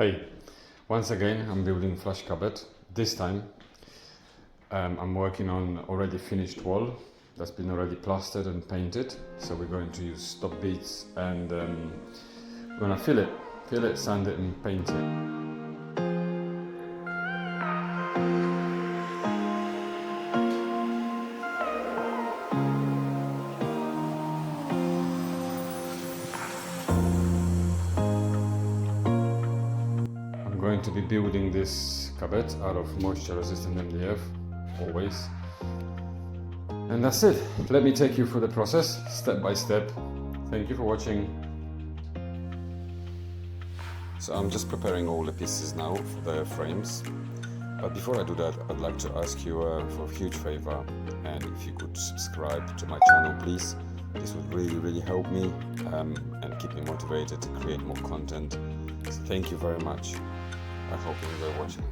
Hey, once again I'm building flush cupboard. This time I'm working on already finished wall that's been already plastered and painted. So we're going to use stop beads and we're gonna fill it, sand it and paint it. I'm going to be building this cupboard out of moisture resistant MDF, always. And that's it. Let me take you through the process, step by step. Thank you for watching. So I'm just preparing all the pieces now for the frames. But before I do that, I'd like to ask you for a huge favor. And if you could subscribe to my channel, please. This would really help me and keep me motivated to create more content. So thank you very much. I hope you enjoy watching.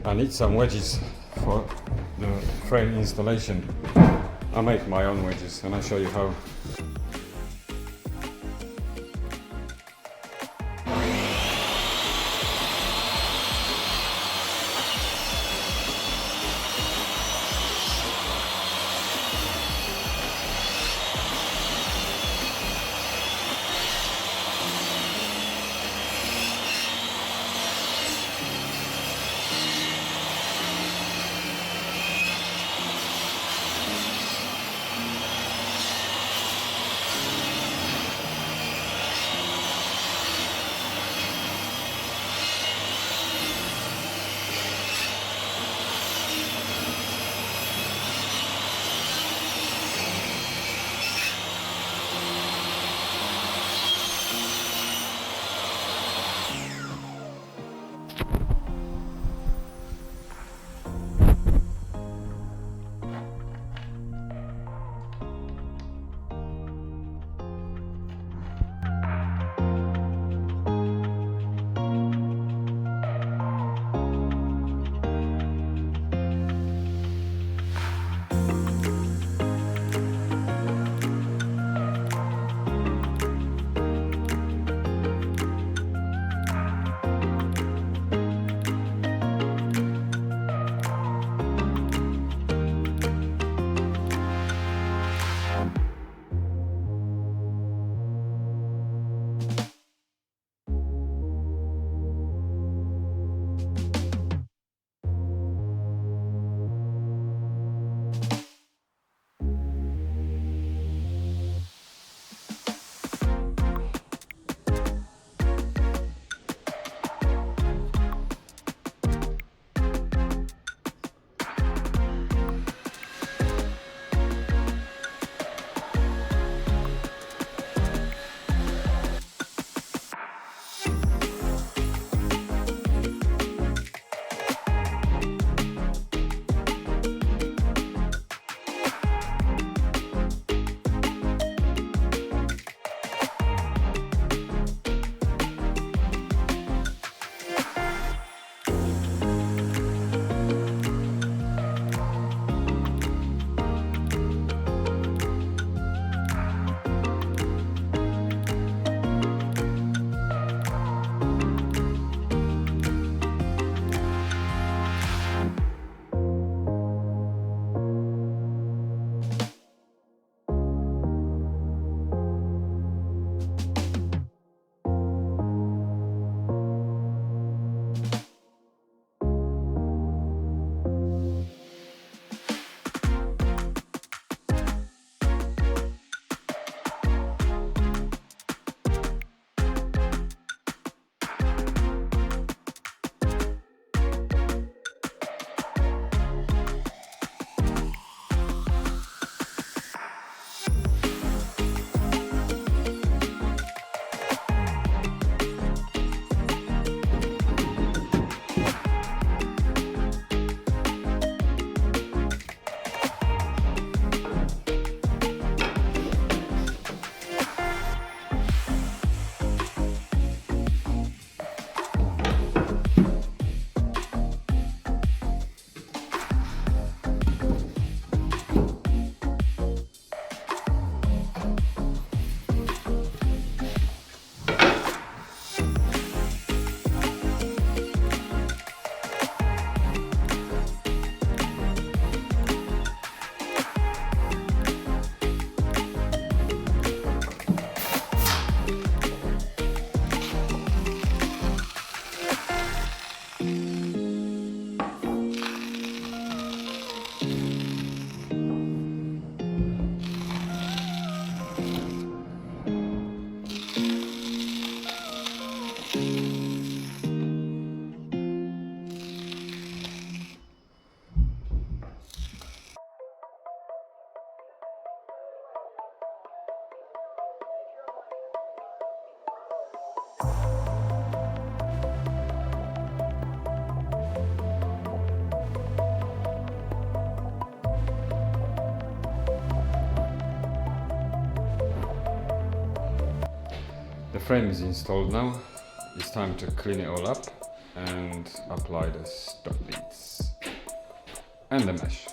I need some wedges for the frame installation. I make my own wedges and I'll show you how. frame is installed now. It's time to clean it all up and apply the stock beads and the mesh.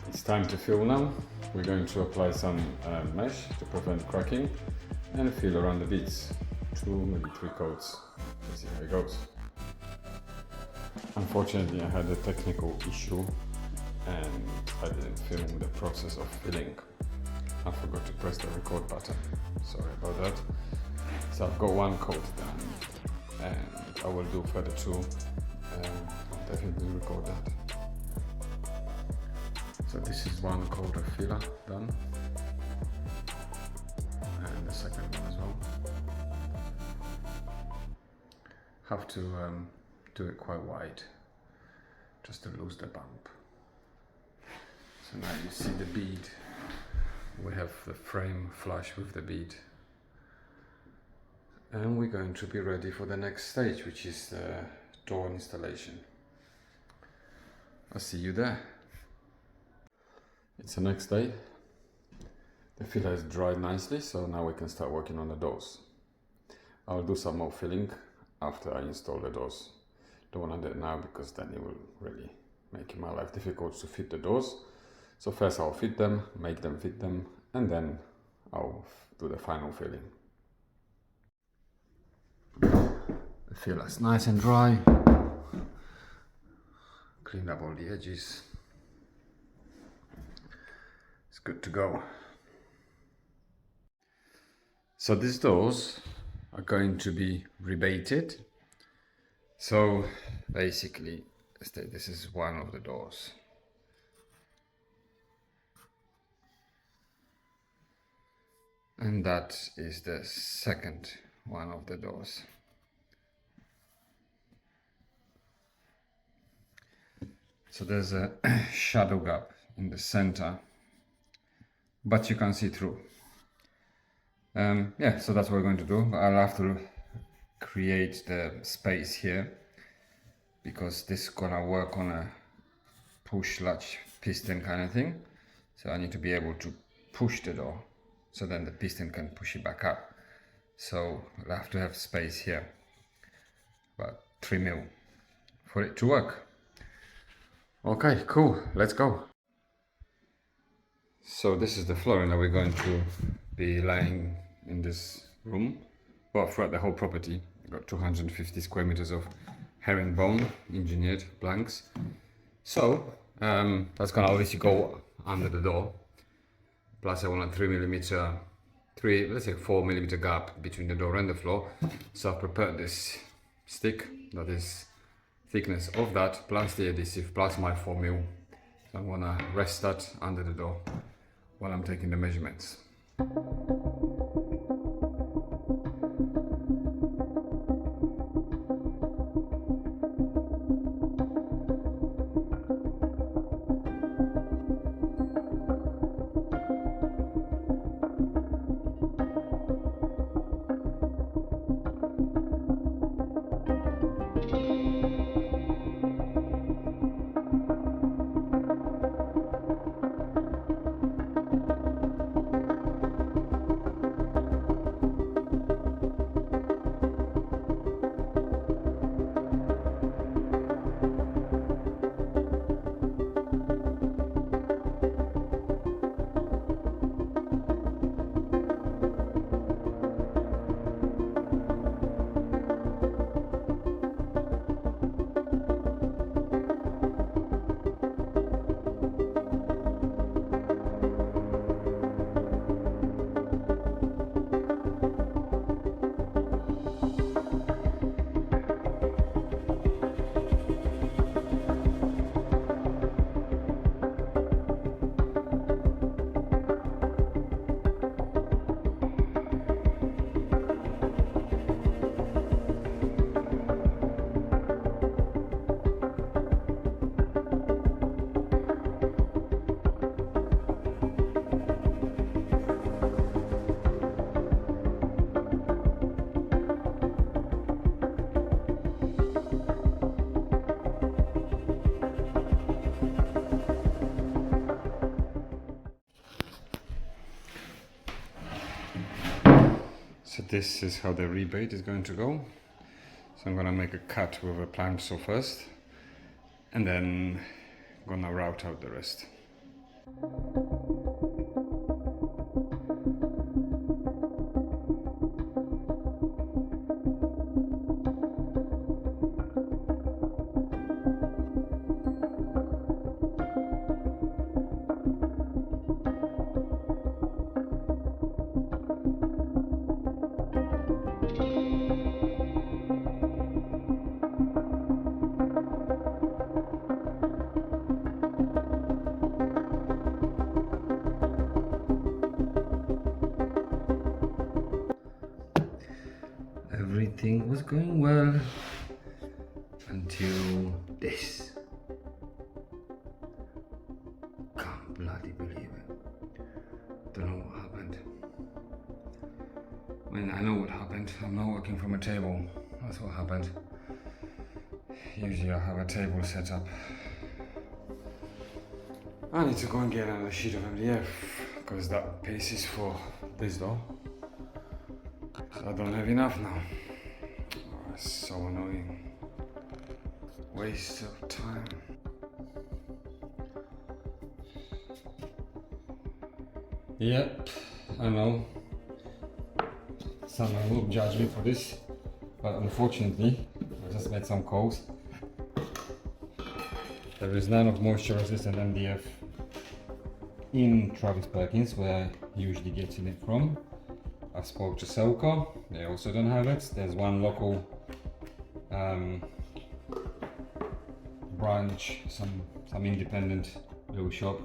It's time to fill now. We're going to apply some mesh to prevent cracking and fill around the beads. 2, maybe 3 coats. Let's see how it goes. Unfortunately, I had a technical issue and I didn't film the process of filling. I forgot to press the record button. Sorry about that. So I've got 1 coat done and I will do further 2. I'll definitely record that. So this is 1 coat of filler done, and the second one as well. Have to do it quite wide, just to lose the bump. So now you see the bead. We have the frame flush with the bead, and we're going to be ready for the next stage, which is the door installation. I'll see you there. It's the next day. The filler has dried nicely, so now we can start working on the doors. I'll do some more filling after I install the doors. Don't want to do it now because then it will really make my life difficult to fit the doors. So first I'll fit them, make them fit them, and then I'll do the final filling. The filler's nice and dry. Cleaned up all the edges. It's good to go. So these doors are going to be rebaited. So basically, this is one of the doors. And that is the second one of the doors. So there's a shadow gap in the center, but you can see through. Yeah, so that's what we're going to do. I'll have to create the space here because this is gonna work on a push latch piston kind of thing. So I need to be able to push the door so then the piston can push it back up. So I'll have to have space here, about 3 mil for it to work. Okay, cool, let's go. So this is the flooring that we're going to be laying in this room, well, throughout the whole property. We've got 250 square meters of herringbone engineered planks. So that's gonna obviously go under the door. Plus I want a 4 millimeter gap between the door and the floor. So I've prepared this stick that is thickness of that, plus the adhesive, plus my 4 mil. So I'm gonna rest that under the door while I'm taking the measurements. this is how the rebate is going to go. So I'm gonna make a cut with a plank saw first, and then gonna route out the rest. Everything was going well until this. Can't bloody believe it. Don't know what happened. I mean, I know what happened. I'm not working from a table. That's what happened. Usually I have a table set up. I need to go and get another sheet of MDF because that piece is for this door. So I don't have enough now. Oh, it's so annoying. Waste of time. Yep, I know. Someone will judge me for this, but unfortunately, I just made some calls. There is none of moisture resistant MDF in Travis Perkins, where I usually get it from. I spoke to Selco, they also don't have it. There's one local branch, some independent little shop,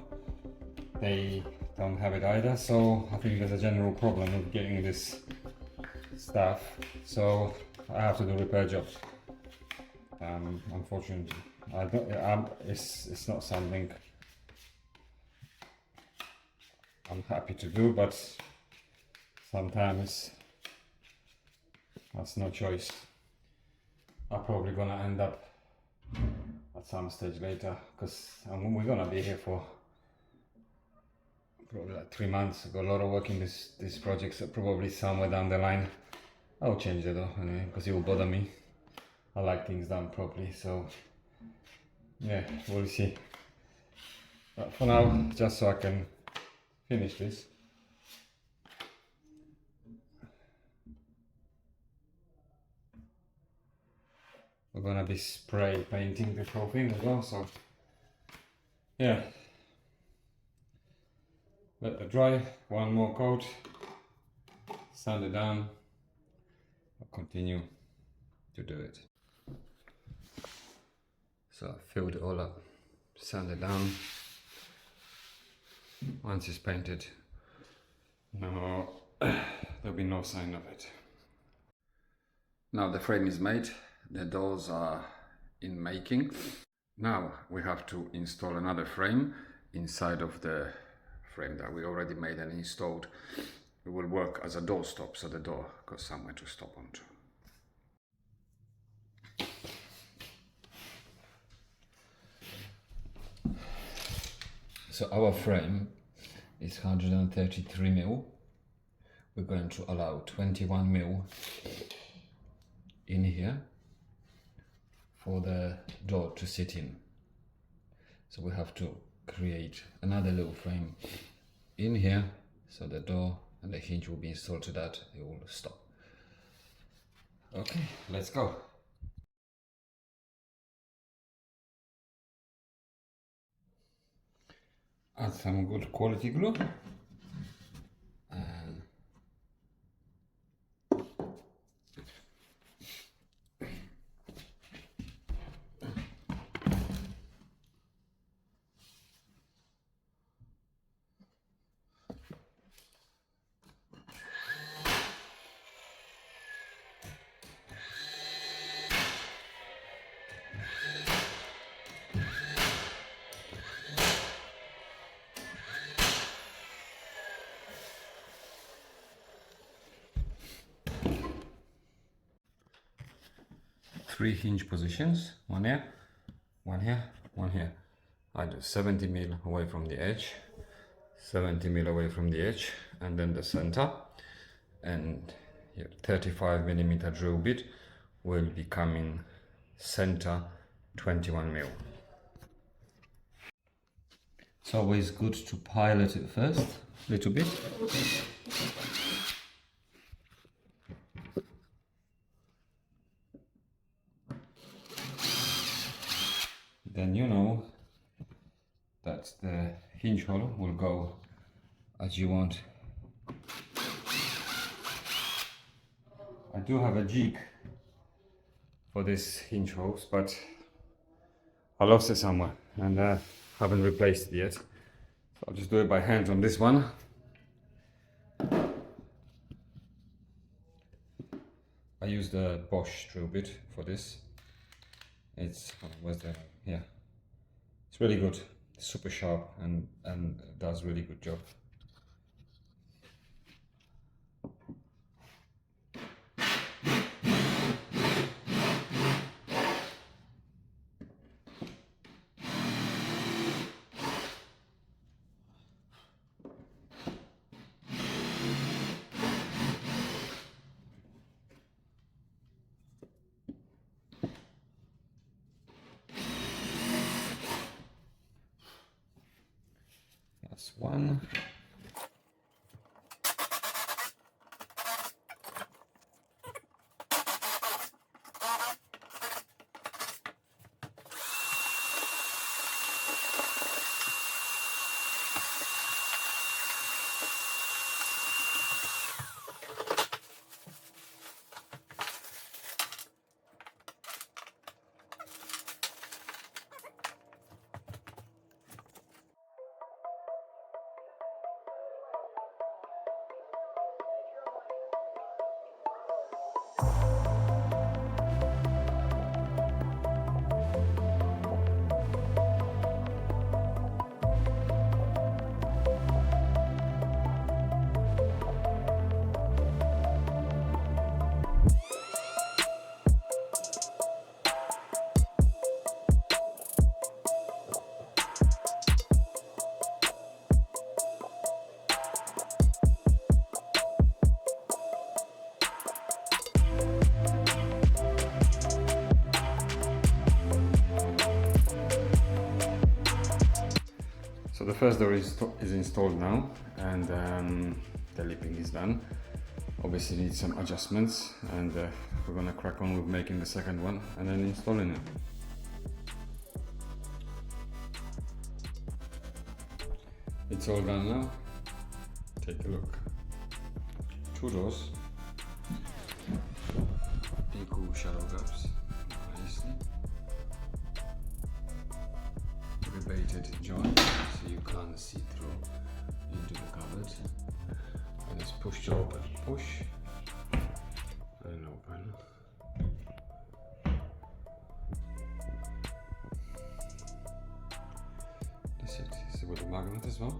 they don't have it either. So I think there's a general problem with getting this stuff, so I have to do repair jobs. Unfortunately, it's not something I'm happy to do, but sometimes that's no choice. I'm probably gonna end up at some stage later, because we're gonna be here for probably like 3 months. I've got a lot of work in this project, so probably somewhere down the line I'll change it though, anyway, because it will bother me. I like things done properly, so yeah, we'll see. But for now, just so I can finish this, we're gonna be spray painting the whole thing as well, so yeah. Let it dry, one more coat, sand it down, I'll continue to do it. So I filled it all up, sand it down. Once it's painted, no, there'll be no sign of it. Now the frame is made, the doors are in making. Now we have to install another frame inside of the frame that we already made and installed. It will work as a door stop, so the door goes somewhere to stop onto. So our frame is 133 mil. We're going to allow 21 mil in here for the door to sit in. So we have to create another little frame in here, so the door and the hinge will be installed to that, it will stop. Okay, let's go. Add some good quality glue. And 3 hinge positions, one here, one here, one here. I do 70 mil away from the edge, 70 mil away from the edge, and then the center. And your 35mm drill bit will be coming center 21mm. It's always good to pilot it first, a little bit. Then you know that the hinge hole will go as you want. I do have a jig for this hinge holes, but I lost it somewhere and haven't replaced it yet. So I'll just do it by hand on this one. I use the Bosch drill bit for this. It's yeah, it's really good. It's super sharp and does really good job. That's one. So the first door is installed now, and the lipping is done. Obviously needs some adjustments, and we're gonna crack on with making the second one and then installing it. It's all done now. Take a look. 2 doors. Equal shadow gaps, nicely. Rebated joint, so you can't see through into the cupboard. And it's push to open. Push and open. That's it. See with the magnet as well.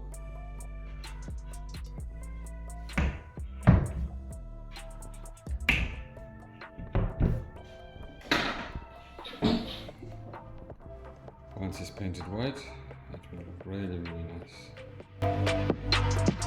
Once it's painted white, it will look really, really nice.